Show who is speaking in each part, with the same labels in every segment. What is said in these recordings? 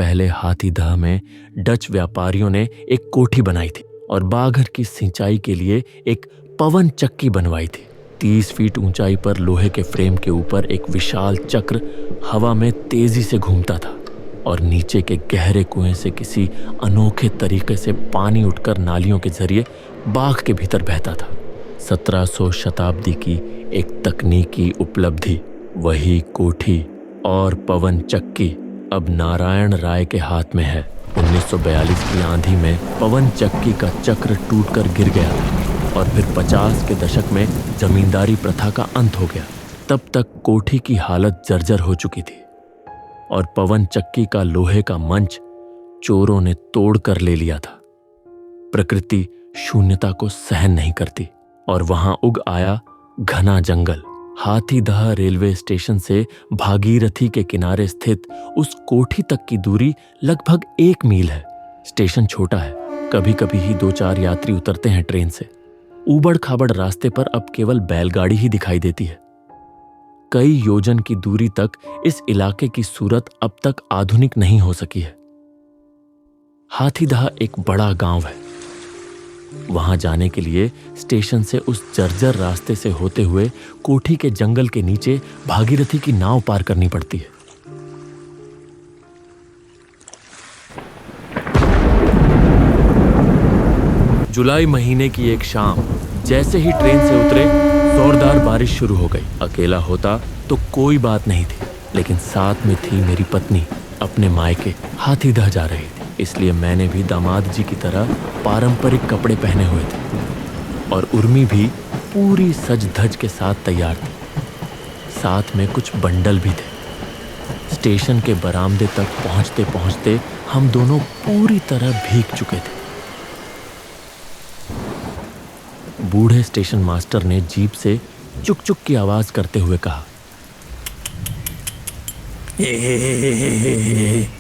Speaker 1: पहले हाथीदह में डच व्यापारियों ने एक कोठी बनाई थी और बाघर की सिंचाई के लिए एक पवन चक्की बनवाई थी। 30 फीट ऊंचाई पर लोहे के फ्रेम के ऊपर एक विशाल चक्र हवा में तेजी से घूमता था और नीचे के गहरे कुएं से किसी अनोखे तरीके से पानी उठकर नालियों के जरिए बाग के भीतर बहता था। 1700 शताब्दी की एक तकनीकी उपलब्धि, वही कोठी और पवन चक्की अब नारायण राय के हाथ में है। 1942 की आंधी में पवन चक्की का चक्र टूटकर गिर गया और फिर 50 के दशक में जमींदारी प्रथा का अंत हो गया। तब तक कोठी की हालत जर्जर हो चुकी थी और पवन चक्की का लोहे का मंच चोरों ने तोड़ कर ले लिया था। प्रकृति शून्यता को सहन नहीं करती और वहां उग आया घना जंगल। हाथीदह रेलवे स्टेशन से भागीरथी के किनारे स्थित उस कोठी तक की दूरी लगभग 1 मील है। स्टेशन छोटा है, कभी कभी ही 2-4 यात्री उतरते हैं ट्रेन से। ऊबड़ खाबड़ रास्ते पर अब केवल बैलगाड़ी ही दिखाई देती है। कई योजन की दूरी तक इस इलाके की सूरत अब तक आधुनिक नहीं हो सकी है। हाथीदह एक बड़ा गांव है। वहां जाने के लिए स्टेशन से उस जर्जर रास्ते से होते हुए कोठी के जंगल के नीचे भागीरथी की नाव पार करनी पड़ती है। जुलाई महीने की एक शाम, जैसे ही ट्रेन से उतरे जोरदार बारिश शुरू हो गई। अकेला होता तो कोई बात नहीं थी, लेकिन साथ में थी मेरी पत्नी, अपने मायके हाथीदह जा रही थी। इसलिए मैंने भी दामाद जी की तरह पारंपरिक कपड़े पहने हुए थे और उर्मी भी पूरी सज धज के साथ तैयार थी। साथ में कुछ बंडल भी थे। स्टेशन के बरामदे तक पहुंचते पहुंचते हम दोनों पूरी तरह भीग चुके थे। बूढ़े स्टेशन मास्टर ने जीप से चुक चुक की आवाज करते हुए कहा,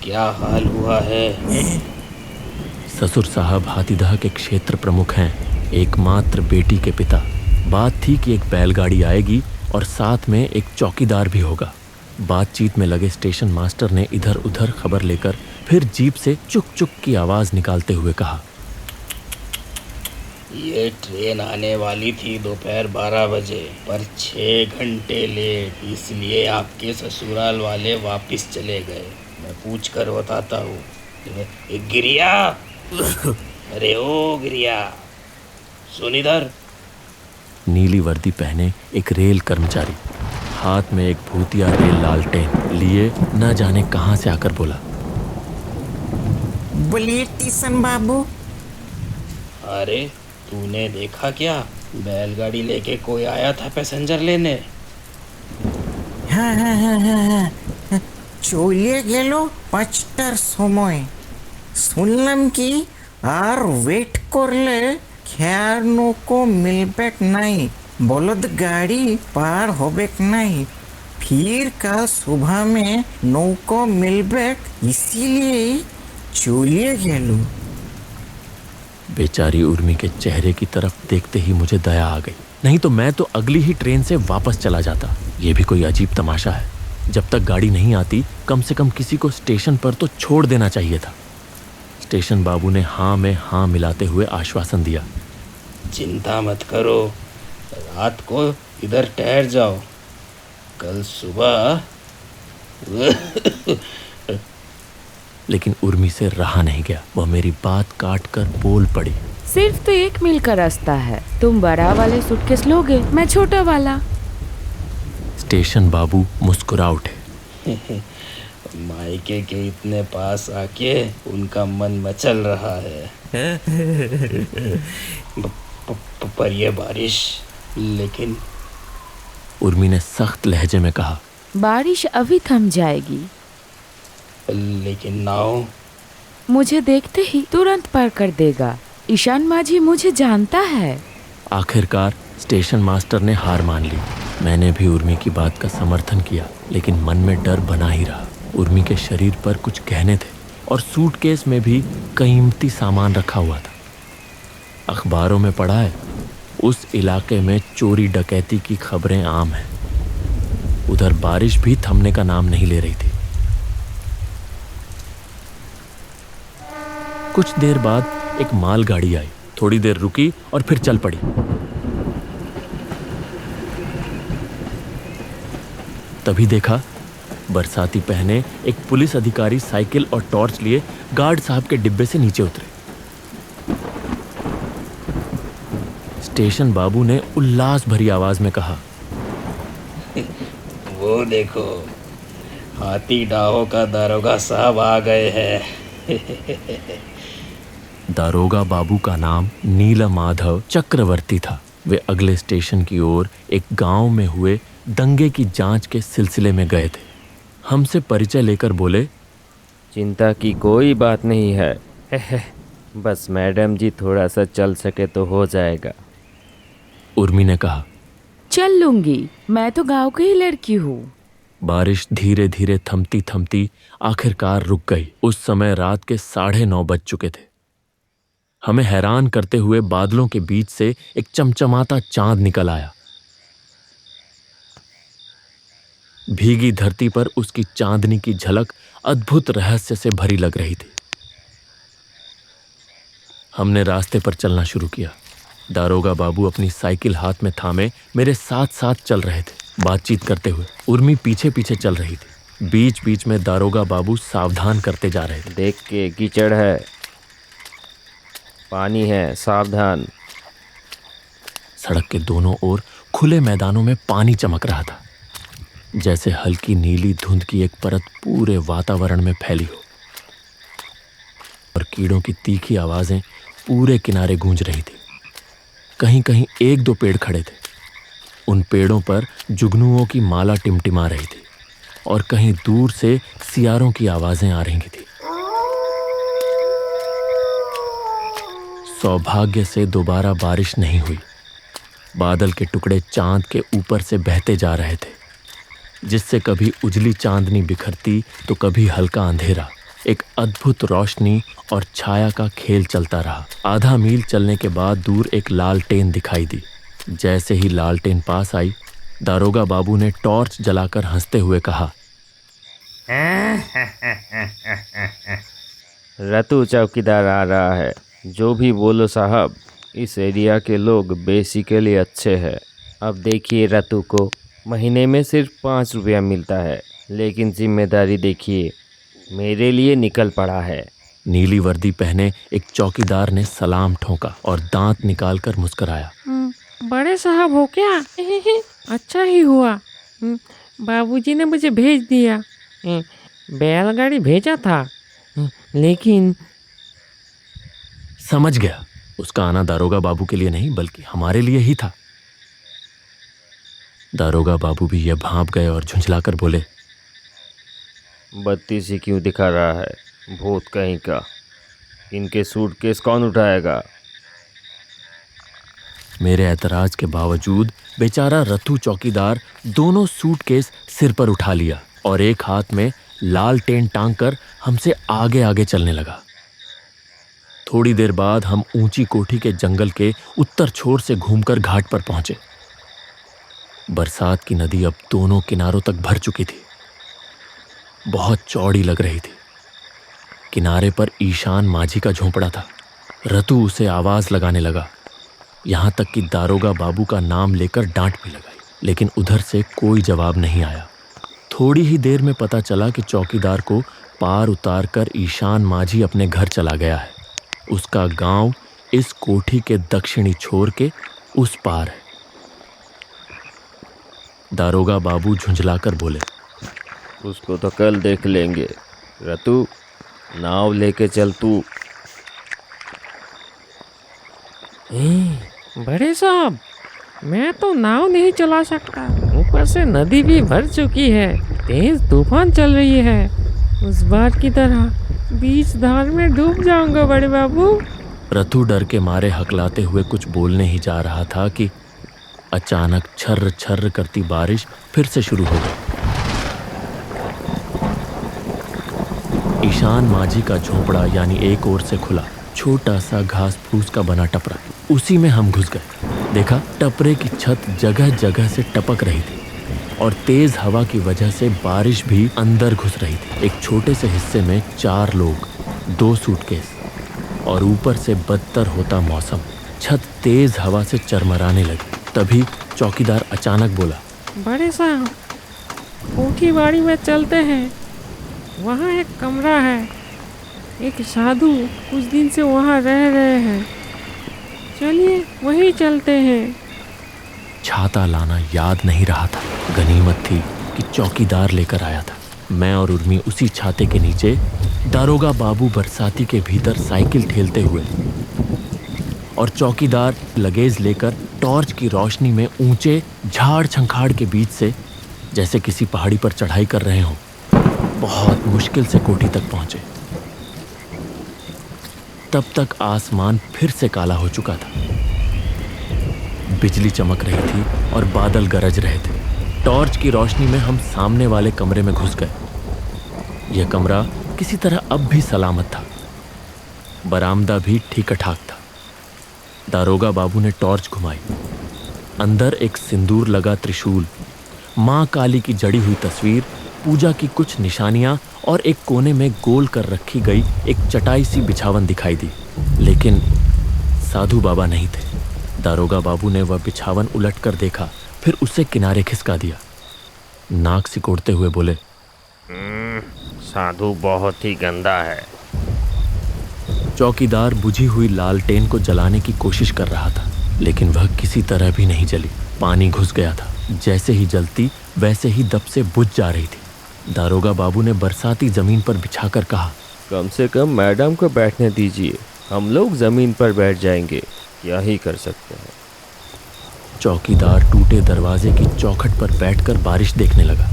Speaker 2: क्या हाल हुआ है?
Speaker 1: ससुर साहब हाथीदह के क्षेत्र प्रमुख हैं, एकमात्र बेटी के पिता। बात थी कि एक बैलगाड़ी आएगी और साथ में एक चौकीदार भी होगा। बातचीत में लगे स्टेशन मास्टर ने इधर उधर खबर लेकर फिर जीप से चुक चुक की आवाज निकालते हुए कहा,
Speaker 2: ये ट्रेन आने वाली थी दोपहर 12 बजे, पर 6 घंटे लेट, इसलिए आपके ससुराल वाले वापस चले गए। मैं पूछ कर बताता हूँ। गिरिया, अरे ओ गिरिया, सुन इधर।
Speaker 1: नीली वर्दी पहने एक रेल कर्मचारी, हाथ में एक भूतिया रेल लालटेन लिए न जाने कहां से आकर बोला,
Speaker 3: बोलिए टीसन बाबू।
Speaker 2: अरे तूने देखा क्या? बैलगाड़ी लेके कोई आया था पैसेंजर लेने।
Speaker 3: हाँ, चलिए गेलो 5টার সময়। শুনলাম কি আর ওয়েট করলে খেয়ার নৌকো মিলবেক নাই, বলদ গাড়ি পার হবেক নাই। फिर कल सुबह में नौको मिलबेक, इसीलिए चलिए गेलो।
Speaker 1: बेचारी उर्मी के चेहरे की तरफ देखते ही मुझे दया आ गई। नहीं तो मैं तो अगली ही ट्रेन से वापस चला जाता। ये भी कोई अजीब तमाशा है। जब तक गाड़ी नहीं आती, कम से कम किसी को स्टेशन पर तो छोड़ देना चाहिए था। स्टेशन बाबू ने हाँ में हाँ मिलाते हुए आश्वासन दिया,
Speaker 2: चिंता मत करो, रात को इधर ठहर जाओ, कल सुबह।
Speaker 1: लेकिन उर्मी से रहा नहीं गया। वह मेरी बात काट कर बोल पड़ी,
Speaker 4: सिर्फ तो 1 मील का रास्ता है, तुम बड़ा वाले सूटकेस लोगे, मैं छोटा वाला।
Speaker 1: स्टेशन बाबू मुस्कुरा उठे।
Speaker 2: मायके के इतने पास आके उनका मन मचल रहा है। पर ये बारिश, लेकिन
Speaker 1: उर्मी ने सख्त लहजे में कहा,
Speaker 4: बारिश अभी थम जाएगी,
Speaker 2: लेकिन नाव
Speaker 4: मुझे देखते ही तुरंत पार कर देगा। ईशान माझी मुझे जानता है।
Speaker 1: आखिरकार स्टेशन मास्टर ने हार मान ली। मैंने भी उर्मी की बात का समर्थन किया, लेकिन मन में डर बना ही रहा। उर्मी के शरीर पर कुछ गहने थे और सूटकेस में भी कीमती सामान रखा हुआ था। अखबारों में पढ़ा है, उस इलाके में चोरी डकैती की खबरें आम हैं। उधर बारिश भी थमने का नाम नहीं ले रही थी। कुछ देर बाद एक मालगाड़ी आई, थोड़ी देर रुकी और फिर चल पड़ी। तभी देखा, बरसाती पहने एक पुलिस अधिकारी साइकिल और टॉर्च लिए गार्ड साहब के डिब्बे से नीचे उतरे। स्टेशन बाबू ने उल्लास भरी आवाज में कहा,
Speaker 2: वो देखो, हाथी डाहो का दारोगा साहब आ गए हैं।
Speaker 1: दारोगा बाबू का नाम नीलमाधव चक्रवर्ती था। वे अगले स्टेशन की ओर एक गांव में हुए दंगे की जांच के सिलसिले में गए थे। हमसे परिचय लेकर बोले,
Speaker 5: चिंता की कोई बात नहीं है। बस मैडम जी थोड़ा सा चल सके तो हो जाएगा।
Speaker 1: उर्मी ने कहा,
Speaker 4: चल लूंगी, मैं तो गांव की ही लड़की हूँ।
Speaker 1: बारिश धीरे धीरे थमती थमती आखिरकार रुक गई। उस समय रात के 9:30 बज चुके थे। हमें हैरान करते हुए बादलों के बीच से एक चमचमाता चांद निकल आया। भीगी धरती पर उसकी चांदनी की झलक अद्भुत रहस्य से भरी लग रही थी। हमने रास्ते पर चलना शुरू किया। दारोगा बाबू अपनी साइकिल हाथ में थामे मेरे साथ साथ चल रहे थे, बातचीत करते हुए। उर्मी पीछे पीछे चल रही थी। बीच बीच में दारोगा बाबू सावधान करते जा रहे थे।
Speaker 5: देख के, कीचड़ है, पानी है, सावधान।
Speaker 1: सड़क के दोनों ओर खुले मैदानों में पानी चमक रहा था, जैसे हल्की नीली धुंध की एक परत पूरे वातावरण में फैली हो, और कीड़ों की तीखी आवाजें पूरे किनारे गूंज रही थी। कहीं कहीं 1-2 पेड़ खड़े थे। उन पेड़ों पर जुगनुओं की माला टिमटिमा रही थी, और कहीं दूर से सियारों की आवाजें आ रही थी। सौभाग्य से दोबारा बारिश नहीं हुई। बादल के टुकड़े चांद के ऊपर से बहते जा रहे थे, जिससे कभी उजली चांदनी बिखरती तो कभी हल्का अंधेरा। एक अद्भुत रोशनी और छाया का खेल चलता रहा। आधा मील चलने के बाद दूर एक लालटेन दिखाई दी। जैसे ही लालटेन पास आई, दारोगा बाबू ने टॉर्च जलाकर हंसते हुए कहा,
Speaker 5: रतु चौकीदार आ रहा है। जो भी बोलो साहब, इस एरिया के लोग बेसिकली अच्छे हैं। अब देखिए, रतु को महीने में सिर्फ 5 रुपया मिलता है, लेकिन जिम्मेदारी देखिए, मेरे लिए निकल पड़ा है।
Speaker 1: नीली वर्दी पहने एक चौकीदार ने सलाम ठोका और दांत निकालकर मुस्कुराया।
Speaker 6: बड़े साहब हो क्या? अच्छा ही हुआ, बाबूजी ने मुझे भेज दिया। बैलगाड़ी भेजा था, लेकिन
Speaker 1: समझ गया, उसका आना दारोगा बाबू के लिए नहीं बल्कि हमारे लिए ही था। दारोगा बाबू भी यह भांप गए और झुंझलाकर बोले,
Speaker 5: बत्ती से क्यों दिखा रहा है, भूत कहीं का। इनके सूटकेस कौन उठाएगा?
Speaker 1: मेरे ऐतराज के बावजूद बेचारा रतु चौकीदार दोनों सूटकेस सिर पर उठा लिया और एक हाथ में लालटेन टांग कर हमसे आगे आगे चलने लगा। थोड़ी देर बाद हम ऊंची कोठी के जंगल के उत्तर छोर से घूमकर घाट पर पहुंचे। बरसात की नदी अब दोनों किनारों तक भर चुकी थी, बहुत चौड़ी लग रही थी। किनारे पर ईशान माझी का झोंपड़ा था। रतु उसे आवाज लगाने लगा, यहां तक कि दारोगा बाबू का नाम लेकर डांट भी लगाई, लेकिन उधर से कोई जवाब नहीं आया। थोड़ी ही देर में पता चला कि चौकीदार को पार उतार कर ईशान माझी अपने घर चला गया है। उसका गांव इस कोठी के दक्षिणी छोर के उस पार है। दारोगा बाबू झुंझलाकर बोले,
Speaker 5: उसको तो कल देख लेंगे। रतु, नाव लेके चल तू।
Speaker 6: बड़े साहब, मैं तो नाव नहीं चला सकता। ऊपर से नदी भी भर चुकी है, तेज तूफान चल रही है। उस बार की तरह बीच धार में डूब जाऊंगा बड़े बाबू।
Speaker 1: रतु डर के मारे हकलाते हुए कुछ बोलने ही जा रहा था कि अचानक छर्र छर्र करती बारिश फिर से शुरू हो गई। ईशान माझी का झोंपड़ा यानी एक ओर से खुला छोटा सा घास फूस का बना टपरा, उसी में हम घुस गए। देखा, टपरे की छत जगह जगह से टपक रही थी और तेज हवा की वजह से बारिश भी अंदर घुस रही थी। एक छोटे से हिस्से में 4 लोग, 2 सूटकेस और ऊपर से बदतर होता मौसम। छत तेज हवा से चरमराने लगी। तभी चौकीदार अचानक बोला,
Speaker 6: बड़े साहब, कोठी बाड़ी में चलते हैं। वहाँ एक कमरा है। एक साधु कुछ दिन से वहाँ रह रहे हैं। चलिए वहीं चलते हैं।
Speaker 1: छाता लाना याद नहीं रहा था। गनीमत थी कि चौकीदार लेकर आया था। मैं और उर्मी उसी छाते के नीचे दारोगा बाबू बरसाती के भीतर साइकिल ठेलते हुए और चौकीदार लगेज लेकर टॉर्च की रोशनी में ऊंचे झाड़ झंखाड़ के बीच से जैसे किसी पहाड़ी पर चढ़ाई कर रहे हों, बहुत मुश्किल से कोठी तक पहुंचे। तब तक आसमान फिर से काला हो चुका था। बिजली चमक रही थी और बादल गरज रहे थे। टॉर्च की रोशनी में हम सामने वाले कमरे में घुस गए। यह कमरा किसी तरह अब भी सलामत था। बरामदा भी ठीक ठाक था। दारोगा बाबू ने टॉर्च घुमाई। अंदर एक सिंदूर लगा त्रिशूल, माँ काली की जड़ी हुई तस्वीर, पूजा की कुछ निशानियां और एक कोने में गोल कर रखी गई एक चटाई सी बिछावन दिखाई दी। लेकिन साधु बाबा नहीं थे। दारोगा बाबू ने वह बिछावन उलट कर देखा, फिर उसे किनारे खिसका दिया। नाक सिकोड़ते हुए बोले,
Speaker 5: साधु बहुत ही गंदा है।
Speaker 1: चौकीदार बुझी हुई लालटेन को जलाने की कोशिश कर रहा था, लेकिन वह किसी तरह भी नहीं जली। पानी घुस गया था। जैसे ही जलती वैसे ही दब से बुझ जा रही थी। दारोगा बाबू ने बरसाती जमीन पर बिछाकर कहा,
Speaker 5: कम से कम मैडम को बैठने दीजिए, हम लोग जमीन पर बैठ जाएंगे, क्या ही कर सकते हैं।
Speaker 1: चौकीदार टूटे दरवाजे की चौखट पर बैठकर बारिश देखने लगा।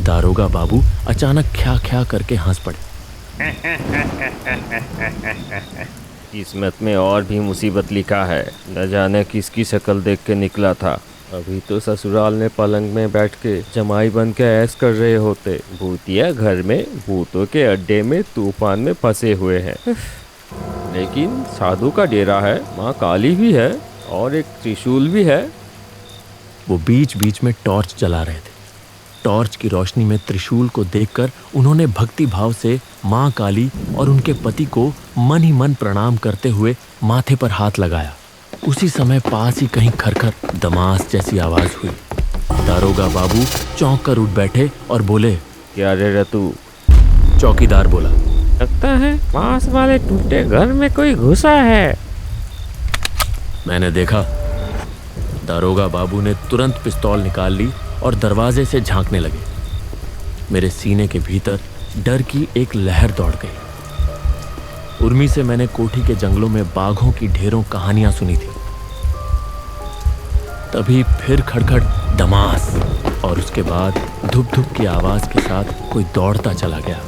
Speaker 1: दारोगा बाबू अचानक ख्या ख्या करके हंस पड़े।
Speaker 5: किस्मत में और भी मुसीबत लिखा है, न जाने किसकी शक्ल देख के निकला था। अभी तो ससुराल में पलंग में बैठ के जमाई बन के ऐश कर रहे होते। भूतिया घर में भूतों के अड्डे में तूफान में फंसे हुए हैं। लेकिन साधु का डेरा है, माँ काली भी है और एक त्रिशूल भी है।
Speaker 1: वो बीच बीच में टॉर्च जला रहे थे। टॉर्च की रोशनी में त्रिशूल को देखकर उन्होंने भक्ति भाव से माँ काली और उनके पति को मन ही मन प्रणाम करते हुए माथे पर हाथ लगाया। उसी समय पास ही कहीं खरखर दमास जैसी आवाज हुई। दारोगा बाबू चौंक कर उठ बैठे और बोले,
Speaker 5: क्या रे रतू?
Speaker 1: चौकीदार बोला,
Speaker 6: लगता है पास वाले टूटे घर में कोई घुसा है।
Speaker 1: मैंने देखा। दारोगा बाबू ने तुरंत पिस्तौल निकाल ली और दरवाजे से झांकने लगे। मेरे सीने के भीतर डर की एक लहर दौड़ गई। उर्मी से मैंने कोठी के जंगलों में बाघों की ढेरों कहानियां सुनी थी। तभी फिर खड़खड़ दमास और उसके बाद धुप धुप की आवाज के साथ कोई दौड़ता चला गया।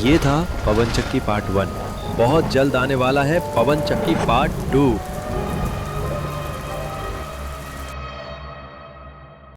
Speaker 7: ये था पवन चक्की पार्ट 1। बहुत जल्द आने वाला है पवन चक्की पार्ट 2।